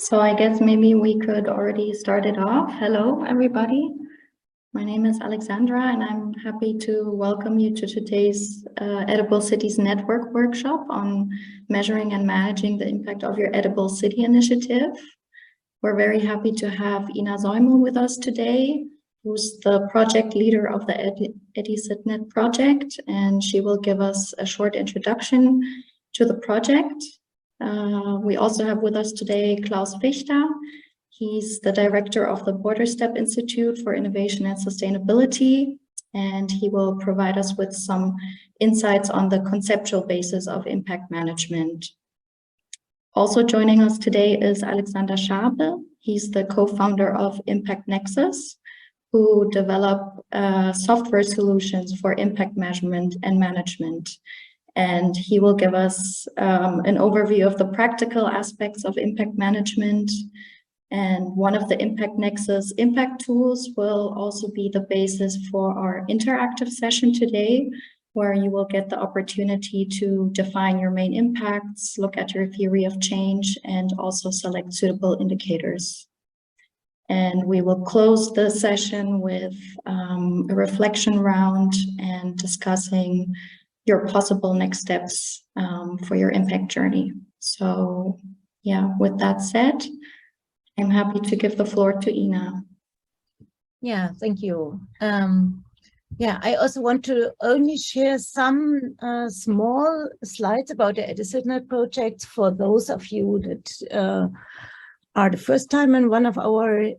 So I guess maybe we could already start it off. Hello, everybody. My name is Alexandra, and I'm happy to welcome you to today's Edible Cities Network workshop on measuring and managing the impact of your Edible City initiative. We're very happy to have Ina Säumel with us today, who's the project leader of the EdiCitNet project, and she will give us a short introduction to the project. We also have with us today Klaus Fichter. He's the director of the Borderstep Institute for Innovation and Sustainability, and he will provide us with some insights on the conceptual basis of impact management. Also joining us today is Alexander Schabel. He's the co-founder of ImpactNexus, who develop software solutions for impact measurement and management. And he will give us an overview of the practical aspects of impact management. And one of the ImpactNexus impact tools will also be the basis for our interactive session today, where you will get the opportunity to define your main impacts, look at your theory of change, and also select suitable indicators. And we will close the session with a reflection round and discussing your possible next steps for your impact journey. So yeah, with that said, I'm happy to give the floor to Ina. Yeah, thank you. Yeah, I also want to only share some small slides about the EdiCitNet project for those of you that are the first time in one of our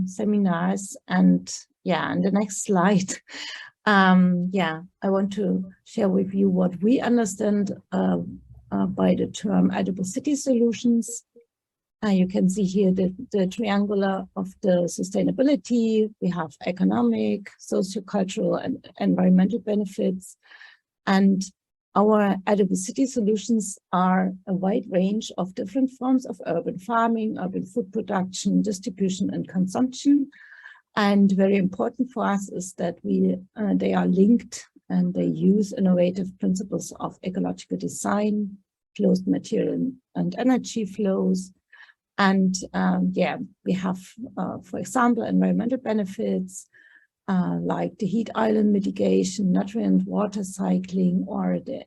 seminars. And yeah, on the next slide, yeah, I want to share with you what we understand by the term edible city solutions. You can see here the triangular of the sustainability. We have economic, socio-cultural, and environmental benefits. And our edible city solutions are a wide range of different forms of urban farming, urban food production, distribution, and consumption. And very important for us is that they are linked and they use innovative principles of ecological design, closed material and energy flows. And yeah, we have, for example, environmental benefits like the heat island mitigation, nutrient water cycling, or the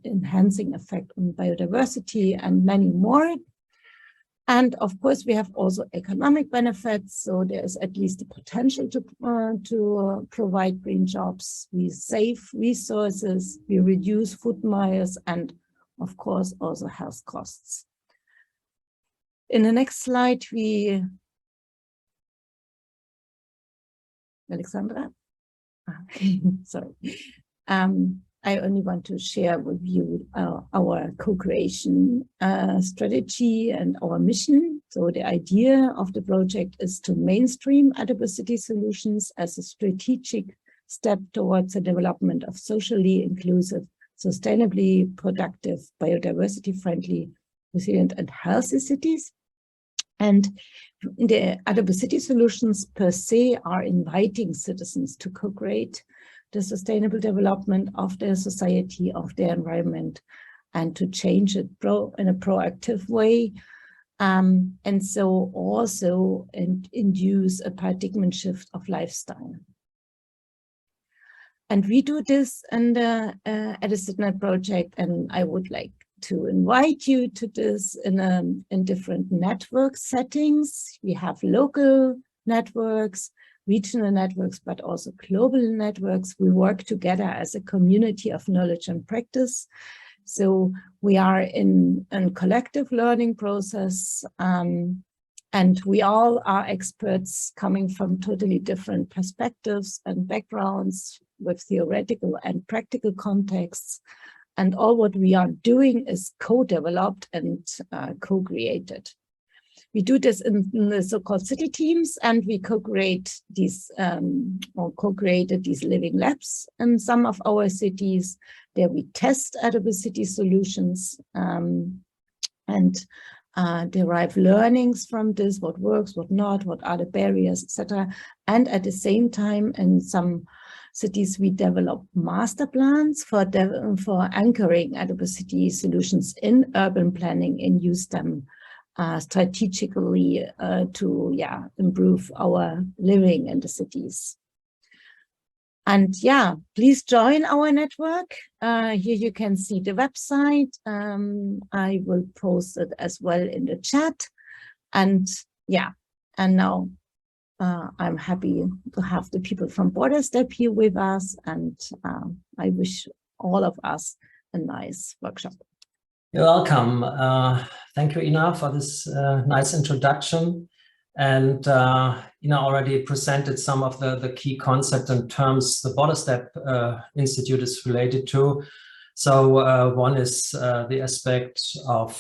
enhancing effect on biodiversity, and many more. And of course, we have also economic benefits. So there is at least the potential to provide green jobs. We save resources, we reduce food miles, and of course, also health costs. In the next slide, Alexandra, sorry. I only want to share with you our co-creation strategy and our mission. So the idea of the project is to mainstream edible city solutions as a strategic step towards the development of socially inclusive, sustainably productive, biodiversity-friendly, resilient, and healthy cities. And the edible city solutions per se are inviting citizens to co-create the sustainable development of their society, of their environment, and to change it in a proactive way. And so also induce a paradigm shift of lifestyle. And we do this in the EdiCitNet project, and I would like to invite you to this in different network settings. We have local networks, regional networks, but also global networks. We work together as a community of knowledge and practice. So we are in a collective learning process, and we all are experts coming from totally different perspectives and backgrounds with theoretical and practical contexts. And all what we are doing is co-developed and co-created. We do this in the so-called city teams, and we co-create these or co-created these living labs in some of our cities. There we test edible city solutions and derive learnings from this, what works, what not, what are the barriers, etc. And at the same time, in some cities, we develop master plans for anchoring edible city solutions in urban planning and use them strategically to improve our living in the cities. And please join our network. Here you can see the website. I will post it as well in the chat. And and now I'm happy to have the people from Borderstep here with us, and I wish all of us a nice workshop. You're welcome. Thank you, Ina, for this nice introduction. And Ina already presented some of the key concepts and terms the Borderstep Institute is related to. So one is the aspect of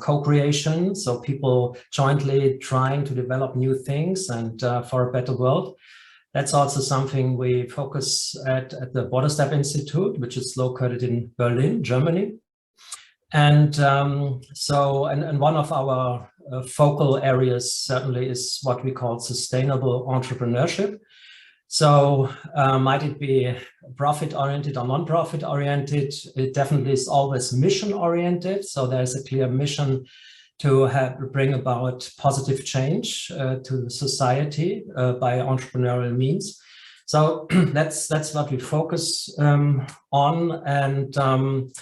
co-creation, so people jointly trying to develop new things and for a better world. That's also something we focus at the Borderstep Institute, which is located in Berlin, Germany. And and one of our focal areas certainly is what we call sustainable entrepreneurship. So might it be profit-oriented or non-profit-oriented? It definitely is always mission-oriented. So there's a clear mission to bring about positive change to society by entrepreneurial means. So that's what we focus on. And I'm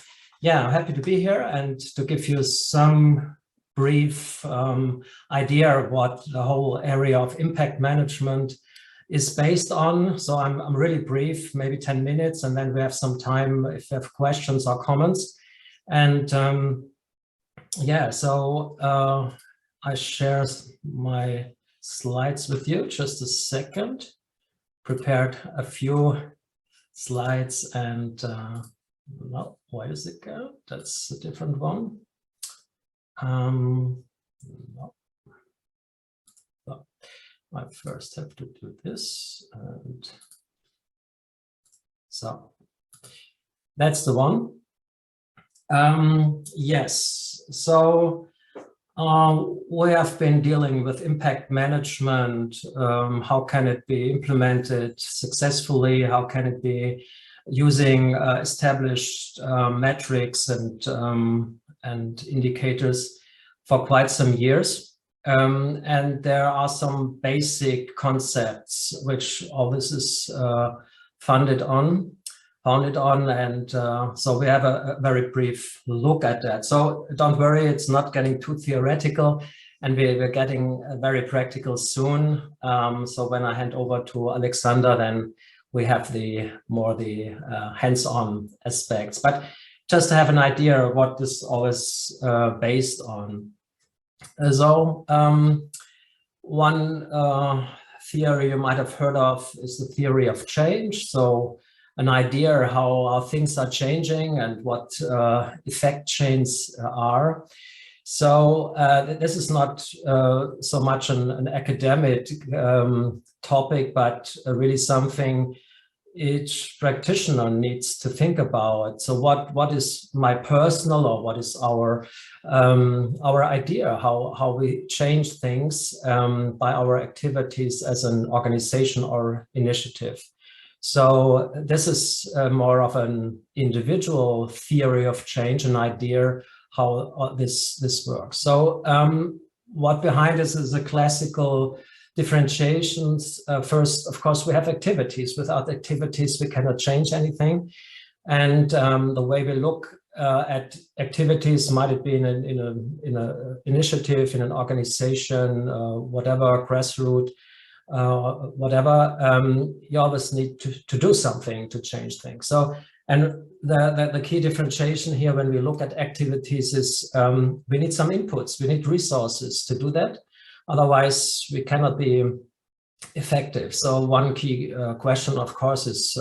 happy to be here and to give you some brief idea of what the whole area of impact management is based on. So I'm really brief, maybe 10 minutes, and then we have some time if you have questions or comments. And I share my slides with you. Just a second. Prepared a few slides and no, why does it go? That's a different one. No. I first have to do this, and so that's the one. Yes, so we have been dealing with impact management. How can it be implemented successfully? How can it be using established metrics and indicators for quite some years? And there are some basic concepts which all this is founded on, and so we have a very brief look at that. So don't worry, it's not getting too theoretical, and we're getting very practical soon. So when I hand over to Alexander, then we have the hands-on aspects. But just to have an idea of what this all is based on. So one theory you might have heard of is the theory of change. So an idea how things are changing and what effect chains are. So this is not so much an academic topic, but really something each practitioner needs to think about. So what is my personal, or what is our idea, how we change things by our activities as an organization or initiative. So this is more of an individual theory of change, an idea how this works. So what behind this is a classical differentiations. First, of course, we have activities. Without activities, we cannot change anything. And the way we look at activities, might it be in an initiative, in an organization, whatever, grassroots, whatever, you always need to do something to change things. So, and the key differentiation here when we look at activities is we need some inputs, we need resources to do that. Otherwise, we cannot be effective. So one key question, of course, is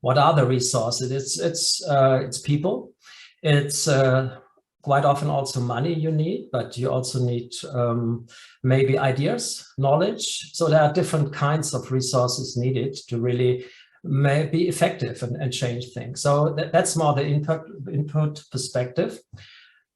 what are the resources? It's people. It's quite often also money you need, but you also need maybe ideas, knowledge. So there are different kinds of resources needed to really be effective and change things. So that's more the input perspective.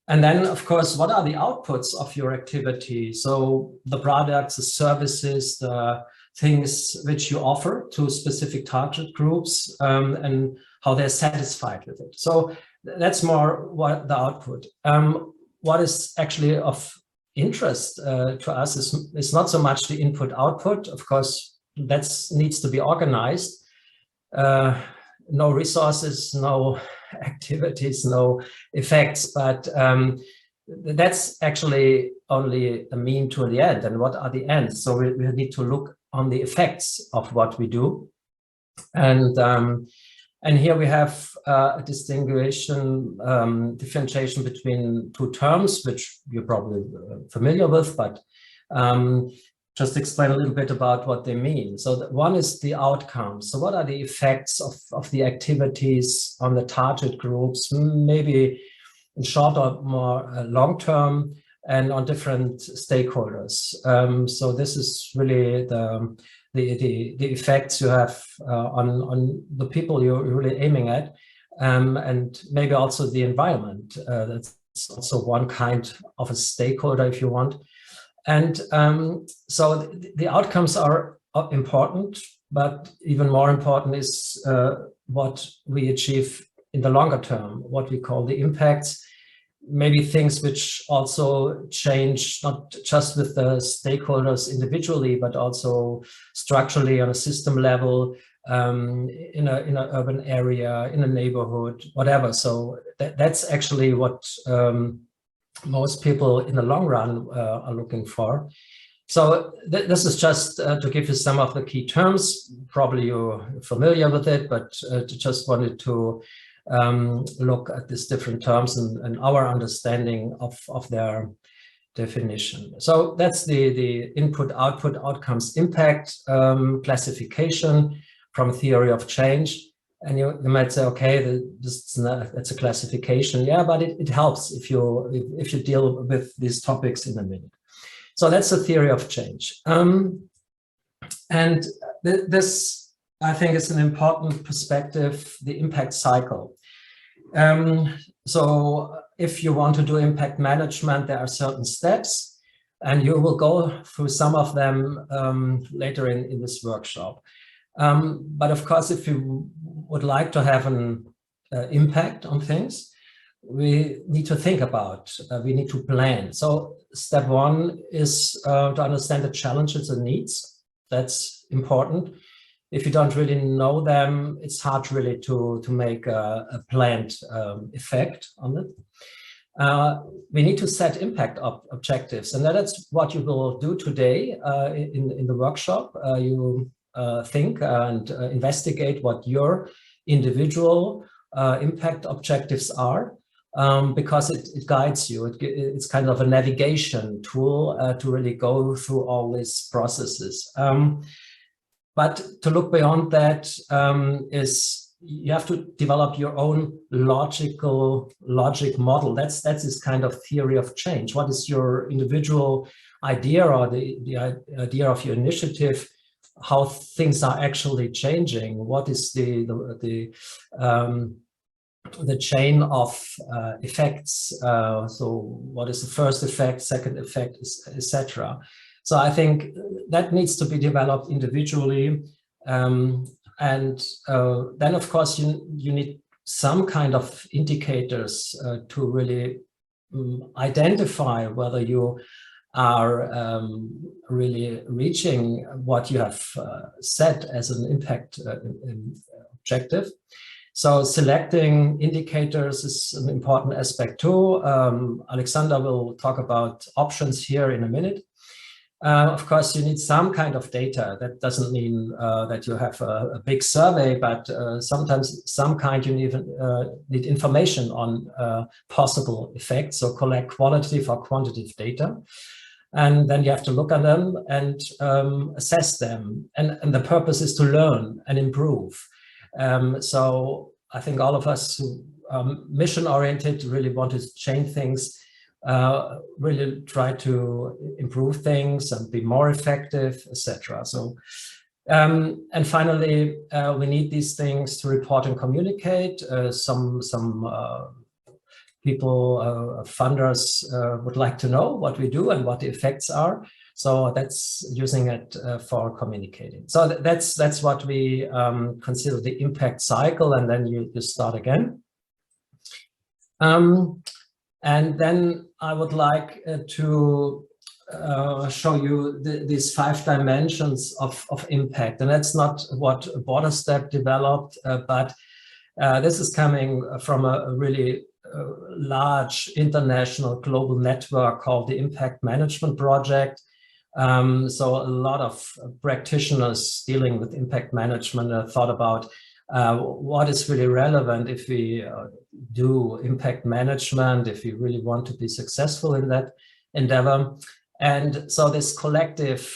And then, of course, what are the outputs of your activity? So the products, the services, the things which you offer to specific target groups, and how they're satisfied with it. So that's more what the output. What is actually of interest to us is not so much the input-output. Of course, that needs to be organized. No resources, no activities, no effects, but that's actually only a mean to the end. And what are the ends? So we need to look on the effects of what we do. And here we have a differentiation between two terms, which you're probably familiar with, but just explain a little bit about what they mean. So one is the outcome. So what are the effects of the activities on the target groups, maybe in short or more long term, and on different stakeholders. So this is really the effects you have on the people you're really aiming at, and maybe also the environment. That's also one kind of a stakeholder, if you want. And so the outcomes are important, but even more important is what we achieve in the longer term, what we call the impacts. Maybe things which also change, not just with the stakeholders individually, but also structurally on a system level, in an urban area, in a neighborhood, whatever. So that's actually what most people in the long run are looking for. So this is just to give you some of the key terms. Probably you're familiar with it, but just wanted to look at these different terms and our understanding of their definition. So that's the input, output, outcomes, impact classification from theory of change. And you might say, okay, that's a classification. Yeah, but it helps if you deal with these topics in a minute. So that's the theory of change. And this, I think, is an important perspective, the impact cycle. So if you want to do impact management, there are certain steps, and you will go through some of them later in this workshop. But of course, if you would like to have an impact on things, we need to think about, we need to plan. So step one is to understand the challenges and needs. That's important. If you don't really know them, it's hard really to make a planned effect on it. We need to set impact objectives, and that's what you will do today in the workshop. You think and investigate what your individual impact objectives are, because it guides you. It's kind of a navigation tool to really go through all these processes. But to look beyond that is you have to develop your own logic model. That's this kind of theory of change. What is your individual idea or the idea of your initiative? How things are actually changing? What is the chain of effects? So what is the first effect, second effect, etc. So I think that needs to be developed individually. And then, of course, you need some kind of indicators to really identify whether you are really reaching what you have set as an impact objective. So selecting indicators is an important aspect too. Alexander will talk about options here in a minute. Of course, you need some kind of data. That doesn't mean that you have a big survey, but sometimes some kind you need information on possible effects. So collect qualitative or quantitative data. And then you have to look at them and assess them. And the purpose is to learn and improve. So I think all of us who are mission-oriented really want to change things, really try to improve things and be more effective, etc. So, and finally, we need these things to report and communicate. Some people, funders would like to know what we do and what the effects are. So that's using it for communicating. So that's what we consider the impact cycle, and then you start again. And then I would like to show you these 5 dimensions of impact. And that's not what Borderstep developed, but this is coming from a really large international global network called the Impact Management Project. So a lot of practitioners dealing with impact management thought about what is really relevant if we do impact management, if we really want to be successful in that endeavor. And so this collective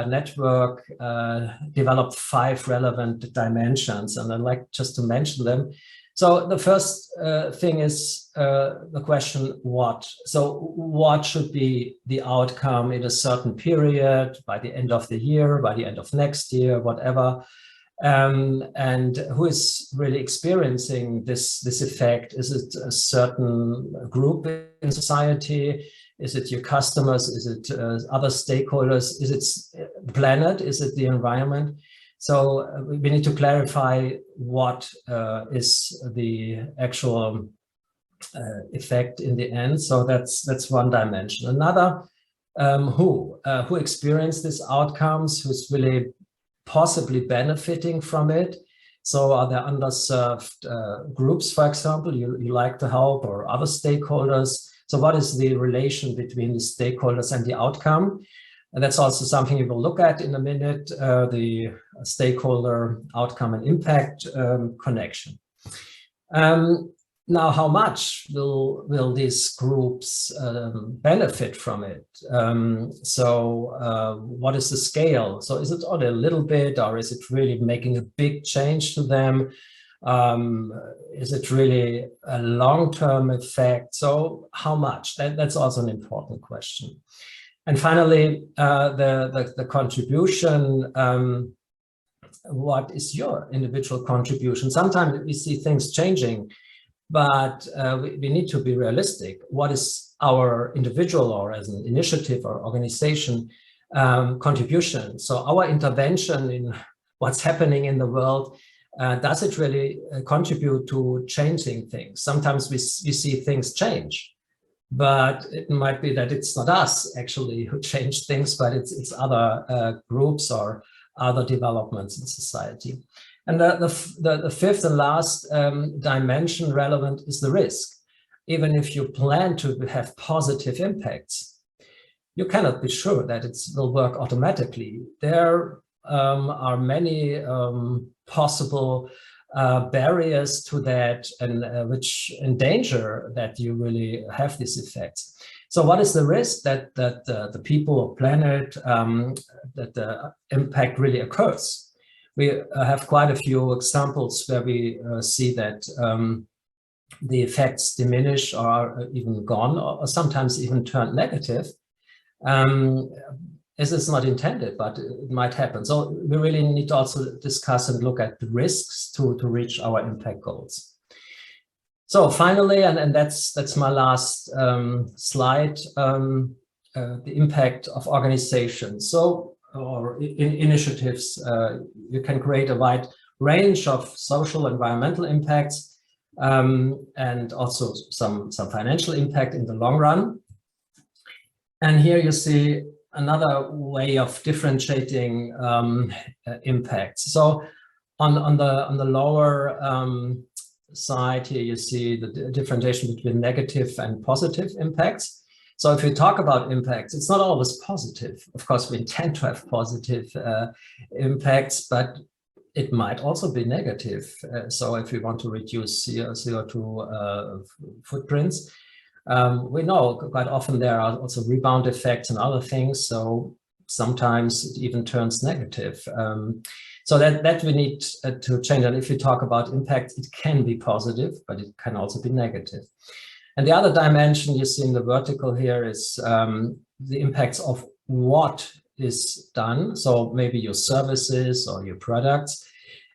network developed 5 relevant dimensions, and I'd like just to mention them. So the first thing is the question, what? So what should be the outcome in a certain period, by the end of the year, by the end of next year, whatever? And who is really experiencing this effect? Is it a certain group in society? Is it your customers? Is it other stakeholders? Is it the planet? Is it the environment? So we need to clarify what is the actual effect in the end. So that's one dimension. Another, who experienced these outcomes, who's really possibly benefiting from it. So are there underserved groups, for example, you like to help, or other stakeholders? So what is the relation between the stakeholders and the outcome? And that's also something we will look at in a minute, the stakeholder outcome and impact connection. Now, how much will these groups benefit from it? What is the scale? So is it only a little bit, or is it really making a big change to them? Is it really a long-term effect? So how much? That's also an important question. And finally, the contribution. What is your individual contribution? Sometimes we see things changing, but we need to be realistic. What is our individual, or as an initiative or organization, contribution? So our intervention in what's happening in the world, does it really contribute to changing things? Sometimes we see things change, but it might be that it's not us actually who change things, but it's other groups or other developments in society. And the fifth and last dimension relevant is the risk. Even if you plan to have positive impacts, you cannot be sure that it will work automatically. There are many possible barriers to that, and which endanger that you really have these effects. So what is the risk that the people or planet, that the impact really occurs? We have quite a few examples where we see that the effects diminish or are even gone, or sometimes even turn negative. This is not intended, but it might happen. So we really need to also discuss and look at the risks to reach our impact goals. So finally, and that's my last slide, the impact of organizations. So, or initiatives, you can create a wide range of social, environmental impacts, and also some financial impact in the long run. And here you see another way of differentiating impacts. So on the lower side here, you see the differentiation between negative and positive impacts. So if we talk about impacts, it's not always positive. Of course, we intend to have positive impacts, but it might also be negative. So if we want to reduce CO2 footprints, we know quite often there are also rebound effects and other things. So sometimes it even turns negative. So that we need to change. And if we talk about impact, it can be positive, but it can also be negative. And the other dimension you see in the vertical here is the impacts of what is done. So maybe your services or your products,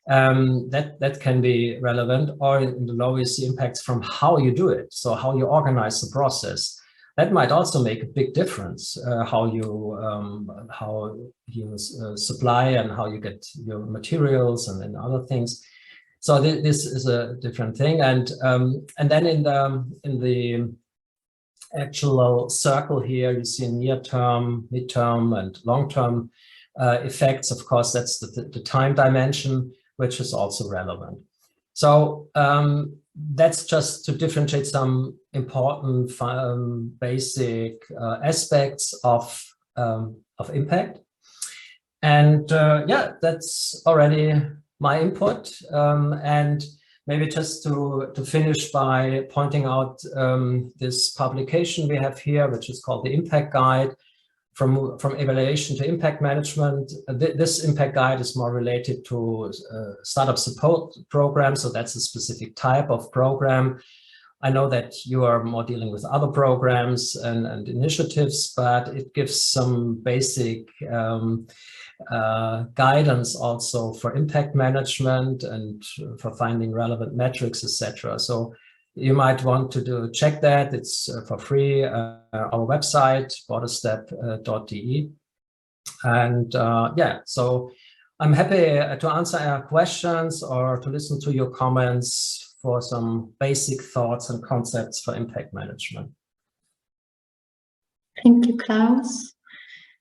that can be relevant. Or in the low, you see impacts from how you do it. So how you organize the process. That might also make a big difference, how you supply and how you get your materials and other things. So this is a different thing, and then in the actual circle here, you see near-term, mid-term, and long-term effects. Of course, that's the time dimension, which is also relevant. So that's just to differentiate some important basic aspects of impact. And yeah, that's already my input. And maybe just to finish by pointing out this publication we have here, which is called the Impact Guide, from evaluation to impact management. This impact guide is more related to startup support programs, so that's a specific type of program. I know that you are more dealing with other programs and initiatives, but it gives some basic guidance also for impact management and for finding relevant metrics, etc. So you might want to check that. It's for free. Our website, borderstep.de. And yeah, so I'm happy to answer our questions or to listen to your comments for some basic thoughts and concepts for impact management. Thank you, Klaus.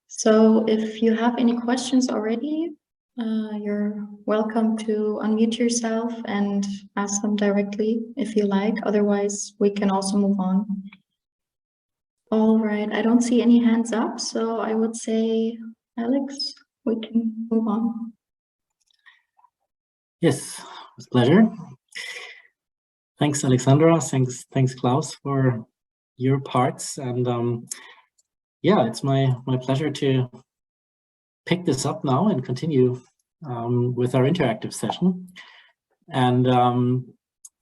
So if you have any questions already, you're welcome to unmute yourself and ask them directly if you like. Otherwise, we can also move on. All right, I don't see any hands up, so I would say, Alex, we can move on. Yes, with pleasure. Thanks, Alexandra. Thanks, Klaus, for your parts. And yeah, it's my pleasure to pick this up now and continue with our interactive session. And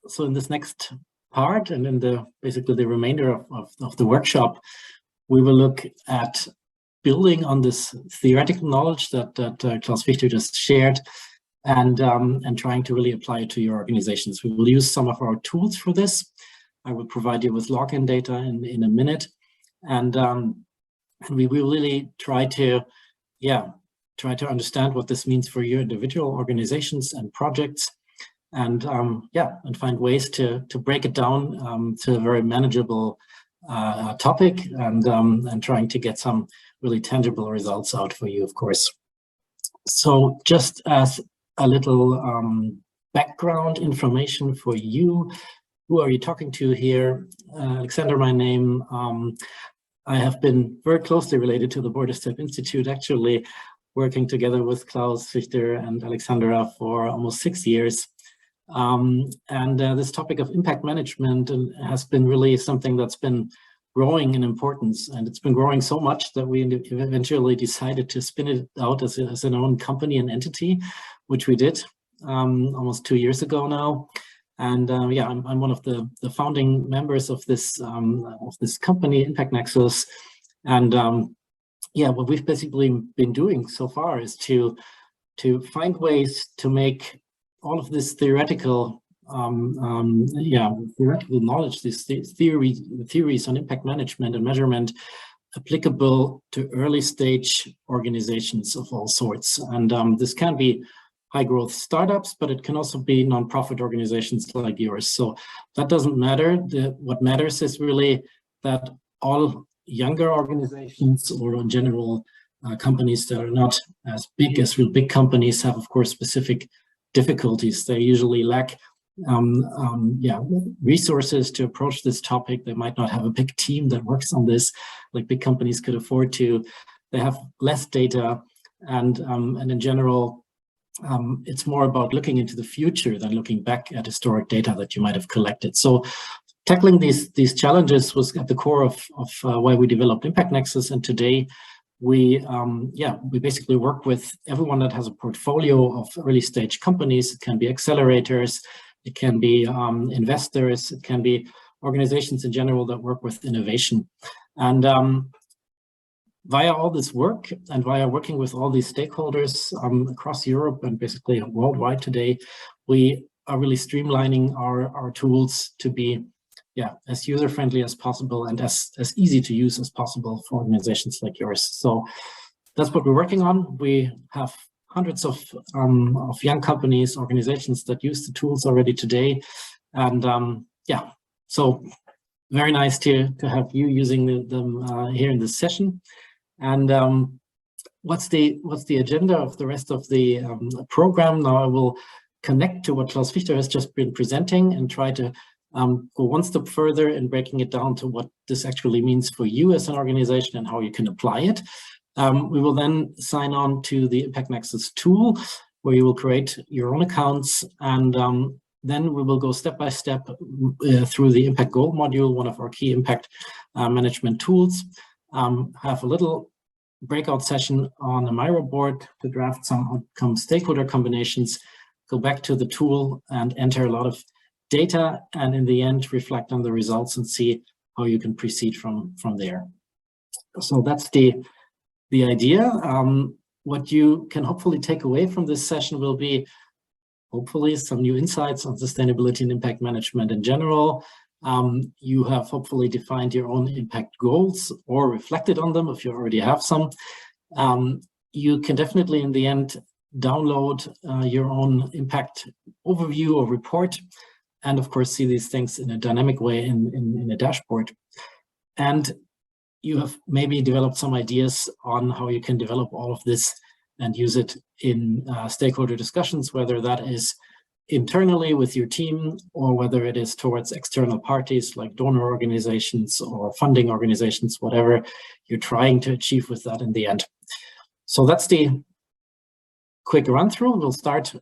so in this next part and in basically the remainder of the workshop, we will look at building on this theoretical knowledge that Klaus Fichter just shared, and trying to really apply it to your organizations. We will use some of our tools for this. I will provide you with login data in a minute, and we will really try to understand what this means for your individual organizations and projects, and and find ways to break it down to a very manageable topic, and trying to get some really tangible results out for you, of course. So just as a little background information for you, who are you talking to here? Alexander, my name. I have been very closely related to the Borderstep Institute, actually working together with Klaus Fichter and Alexandra for almost 6 years. This topic of impact management has been really something that's been growing in importance, and it's been growing so much that we eventually decided to spin it out as an own company and entity, which we did almost 2 years ago now. And yeah, I'm one of the founding members of this company, ImpactNexus. And yeah, what we've basically been doing so far is to find ways to make all of this theoretical theoretical knowledge, these theories on impact management and measurement, applicable to early stage organizations of all sorts. And this can be high growth startups, but it can also be nonprofit organizations like yours. So that doesn't matter. What matters is really that all younger organizations, or in general companies that are not as big as real big companies, have of course specific difficulties. They usually lack resources to approach this topic. They might not have a big team that works on this like big companies could afford to. They have less data, and in general, it's more about looking into the future than looking back at historic data that you might have collected. So tackling these challenges was at the core of why we developed ImpactNexus. And today we basically work with everyone that has a portfolio of early stage companies. It can be accelerators, it can be investors, it can be organizations in general that work with innovation. And via all this work and via working with all these stakeholders across Europe and basically worldwide today, we are really streamlining our tools to be as user-friendly as possible and as easy to use as possible for organizations like yours. So that's what we're working on. We have hundreds of young companies, organizations that use the tools already today. And so very nice to have you using them here in this session. And what's the agenda of the rest of the program? Now I will connect to what Klaus Fichter has just been presenting and try to go one step further in breaking it down to what this actually means for you as an organization and how you can apply it. We will then sign on to the ImpactNexus tool, where you will create your own accounts, and then we will go step by step through the impact goal module, one of our key impact management tools, have a little breakout session on a Miro board to draft some outcome stakeholder combinations, go back to the tool and enter a lot of data, and in the end reflect on the results and see how you can proceed from there. So that's the idea. What you can hopefully take away from this session will be hopefully some new insights on sustainability and impact management in general. You have hopefully defined your own impact goals or reflected on them if you already have some. You can definitely in the end download your own impact overview or report, and of course see these things in a dynamic way in a dashboard. And you have maybe developed some ideas on how you can develop all of this and use it in stakeholder discussions, whether that is internally with your team or whether it is towards external parties like donor organizations or funding organizations, whatever you're trying to achieve with that in the end. So that's the quick run through. We'll start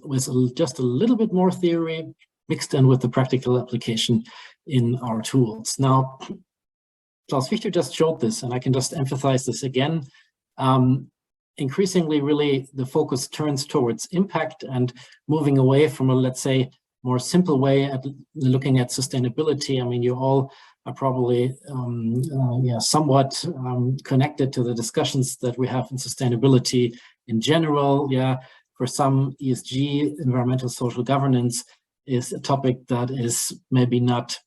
with just a little bit more theory mixed in with the practical application in our tools. Now, Klaus Fichter just showed this, and I can just emphasize this again. Increasingly, really, the focus turns towards impact and moving away from a, let's say, more simple way at looking at sustainability. I mean, you all are probably somewhat connected to the discussions that we have in sustainability in general. Yeah, for some, ESG, environmental social governance, is a topic that is maybe not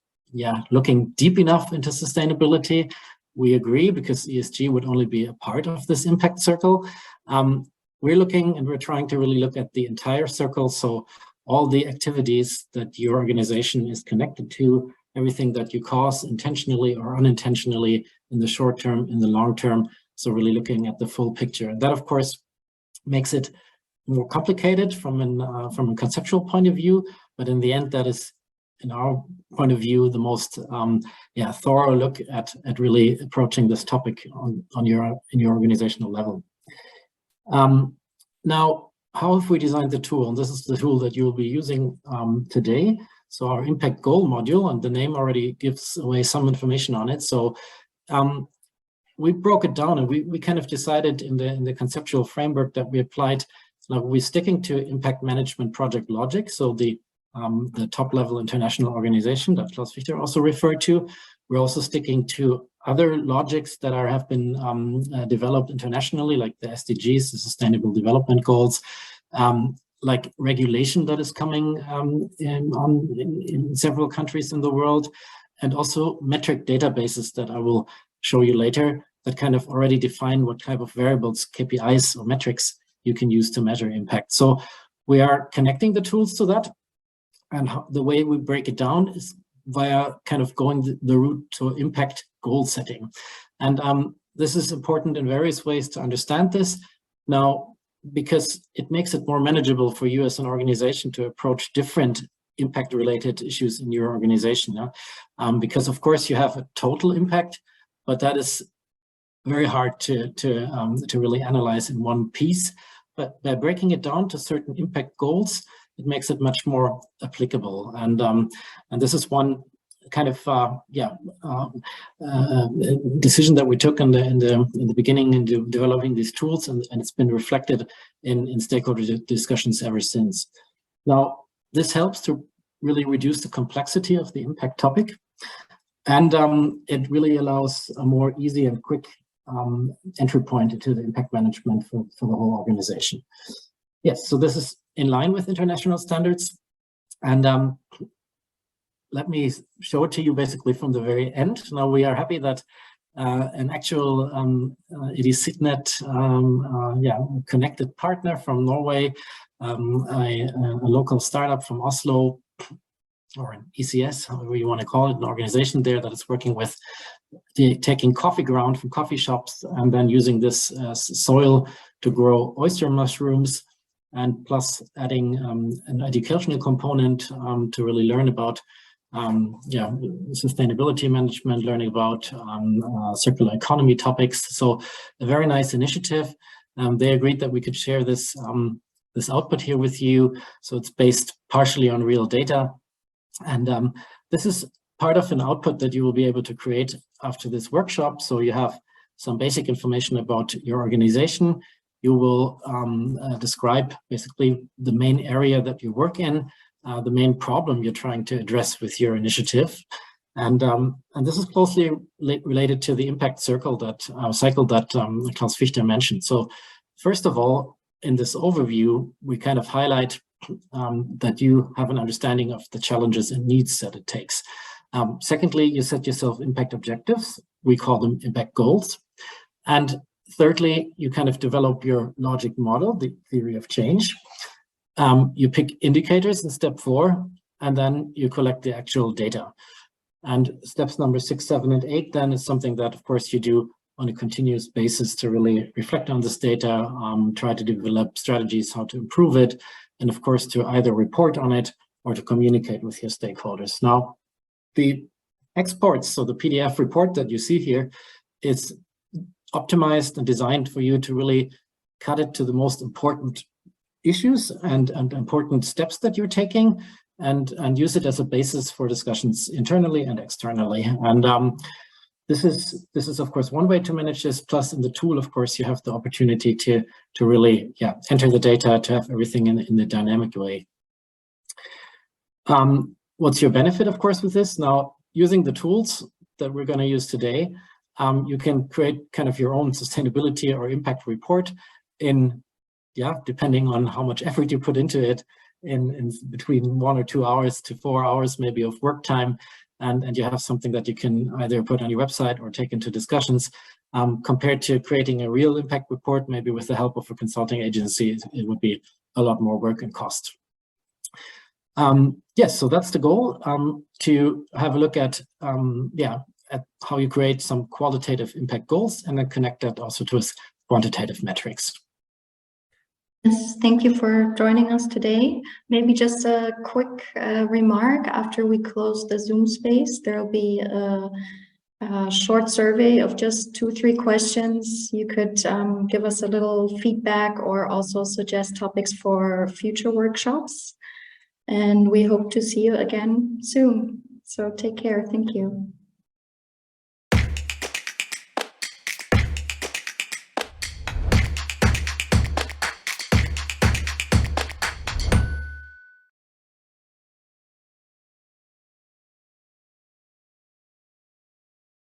looking deep enough into sustainability. We agree, because ESG would only be a part of this impact circle. We're looking and we're trying to really look at the entire circle. So all the activities that your organization is connected to, everything that you cause intentionally or unintentionally in the short term, in the long term. So really looking at the full picture. And that, of course, makes it more complicated from a conceptual point of view. But in the end, that is, in our point of view, the most thorough look at really approaching this topic in your organizational level. Now, how have we designed the tool? And this is the tool that you will be using today. So our impact goal module, and the name already gives away some information on it. So we broke it down, and we kind of decided in the conceptual framework that we applied. Now we're sticking to impact management project logic. So the top-level international organization that Klaus Fichter also referred to. We're also sticking to other logics that have been developed internationally, like the SDGs, the Sustainable Development Goals, like regulation that is coming in several countries in the world, and also metric databases that I will show you later that kind of already define what type of variables, KPIs, or metrics you can use to measure impact. So we are connecting the tools to that. And the way we break it down is via kind of going the route to impact goal setting. And this is important in various ways to understand this. Now, because it makes it more manageable for you as an organization to approach different impact-related issues in your organization. Because, of course, you have a total impact, but that is very hard to really analyze in one piece. But by breaking it down to certain impact goals, it makes it much more applicable, and this is one kind of decision that we took in the beginning in developing these tools, and it's been reflected in stakeholder discussions ever since. Now, this helps to really reduce the complexity of the impact topic, and it really allows a more easy and quick entry point into the impact management for the whole organization. Yes, so this is in line with international standards. And let me show it to you basically from the very end. Now, we are happy that an actual EDCITNet connected partner from Norway, a local startup from Oslo, or an ECS, however you want to call it, an organization there that is working with taking coffee ground from coffee shops and then using this soil to grow oyster mushrooms, and plus adding an educational component to really learn about sustainability management, learning about circular economy topics. So a very nice initiative. They agreed that we could share this this output here with you. So it's based partially on real data. And this is part of an output that you will be able to create after this workshop. So you have some basic information about your organization. You will describe basically the main area that you work in, the main problem you're trying to address with your initiative. And this is closely related to the impact cycle that Klaus Fichter mentioned. So first of all, in this overview, we kind of highlight that you have an understanding of the challenges and needs that it takes. Secondly, you set yourself impact objectives. We call them impact goals. And thirdly, you kind of develop your logic model, the theory of change. You pick indicators in step 4, and then you collect the actual data. And steps number 6, 7, and 8 then is something that, of course, you do on a continuous basis to really reflect on this data, try to develop strategies how to improve it, and of course, to either report on it or to communicate with your stakeholders. Now, the exports, so the PDF report that you see here, is optimized and designed for you to really cut it to the most important issues and important steps that you're taking, and use it as a basis for discussions internally and externally. And this is of course one way to manage this. Plus, in the tool, of course, you have the opportunity to really enter the data, to have everything in the dynamic way. What's your benefit, of course, with this? Now, using the tools that we're going to use today, you can create kind of your own sustainability or impact report in, depending on how much effort you put into it, in between 1 or 2 hours to 4 hours maybe of work time, and you have something that you can either put on your website or take into discussions, compared to creating a real impact report, maybe with the help of a consulting agency. It would be a lot more work and cost. Yes, so that's the goal, to have a look at how you create some qualitative impact goals and then connect that also to quantitative metrics. Yes, thank you for joining us today. Maybe just a quick remark. After we close the Zoom space, there will be a short survey of just 2-3 questions. You could give us a little feedback or also suggest topics for future workshops. And we hope to see you again soon. So take care. Thank you.